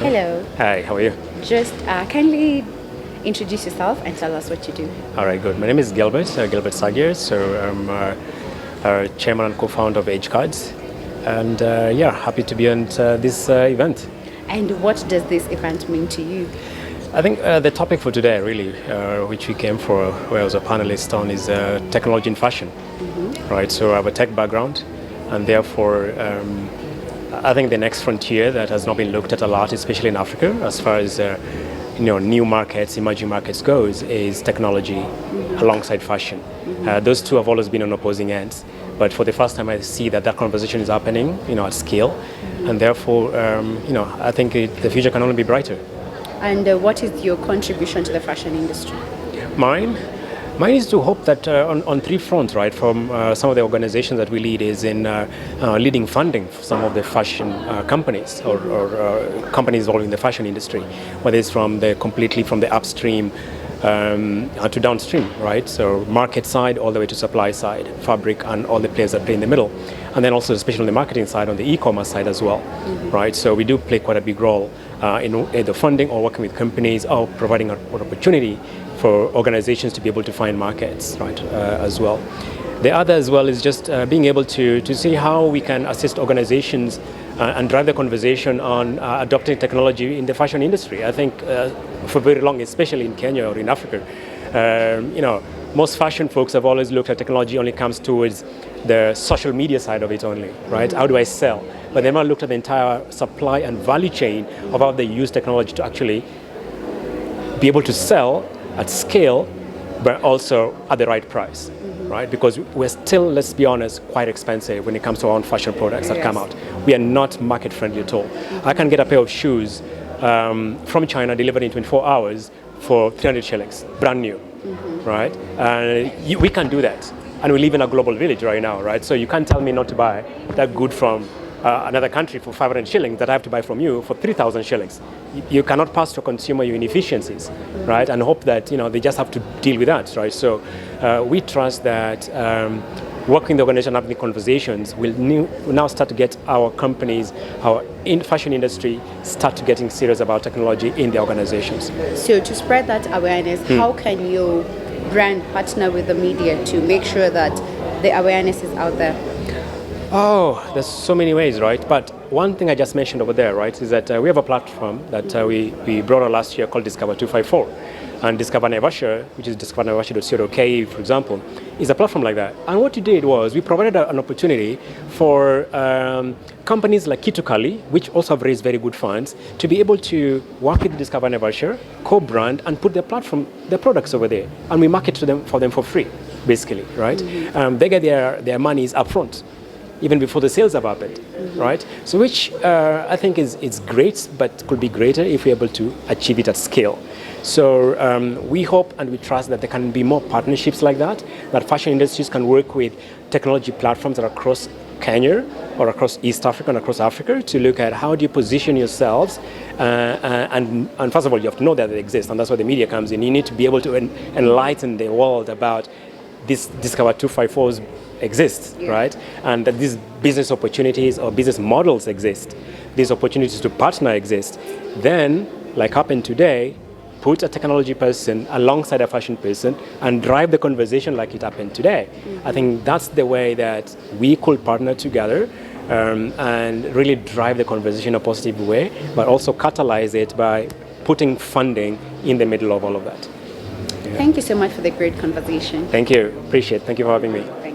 Hello. Hi, how are you? Just kindly introduce yourself and tell us what you do. All right, good. My name is Gilbert Sagier. So I'm chairman and co-founder of Edge Cards. And yeah, happy to be on this event. And what does this event mean to you? I think the topic for today, really, which we came for, where I was a panelist on, is technology in fashion. Right, so I have a tech background, and therefore I think the next frontier that has not been looked at a lot, especially in Africa, as far as new markets, emerging markets goes, is technology alongside fashion. Those two have always been on opposing ends, but for the first time I see that conversation is happening, at scale, and therefore, I think the future can only be brighter. And what is your contribution to the fashion industry? Mine is to hope that on three fronts, right, from some of the organizations that we lead is in leading funding for some of the fashion companies or companies involved in the fashion industry, whether it's completely from the upstream to downstream, right? So market side all the way to supply side, fabric and all the players that play in the middle. And then also especially on the marketing side, on the e-commerce side as well, right? So we do play quite a big role in either funding or working with companies or providing an opportunity for organizations to be able to find markets, right, as well. The other as well is just being able to see how we can assist organizations and drive the conversation on adopting technology in the fashion industry. I think for very long, especially in Kenya or in Africa, most fashion folks have always looked at technology only comes towards the social media side of it only, right? How do I sell? But they've not looked at the entire supply and value chain of how they use technology to actually be able to sell at scale, but also at the right price, right? Because we're still, let's be honest, quite expensive when it comes to our own fashion products that come out. We are not market friendly at all. I can get a pair of shoes from China delivered in 24 hours for 300 shillings, brand new, right? We can do that. And we live in a global village right now, right? So you can't tell me not to buy that good from another country for 500 shillings that I have to buy from you for 3,000 shillings. You cannot pass to a consumer your inefficiencies, right? And hope that they just have to deal with that, right? So we trust that working the organization, having the conversations, will now start to get our companies, our fashion industry, start to getting serious about technology in the organizations. So to spread that awareness, how can your brand partner with the media to make sure that the awareness is out there? Oh, there's so many ways, right? But one thing I just mentioned over there, right, is that we have a platform that we brought out last year called Discover 254. And Discover Naivasha, which is discovernaivasha.co.ke, for example, is a platform like that. And what we did was we provided an opportunity for companies like Kitukali, which also have raised very good funds, to be able to work with Discover Naivasha, co-brand, and put their products over there. And we market for them for free, basically, right? They get their monies up front, even before the sales have happened, right? So which I think is great, but could be greater if we're able to achieve it at scale. So we hope and we trust that there can be more partnerships like that fashion industries can work with technology platforms that are across Kenya or across East Africa and across Africa to look at how do you position yourselves and first of all, you have to know that they exist, and that's where the media comes in. You need to be able to enlighten the world about this Discover 254's exist, right? And that these business opportunities or business models exist, these opportunities to partner exist. Then, like happened today, put a technology person alongside a fashion person and drive the conversation like it happened today. I think that's the way that we could partner together and really drive the conversation in a positive way, but also catalyze it by putting funding in the middle of all of that. Thank you so much for the great conversation. Thank you. Appreciate it. Thank you for having me. Thank you.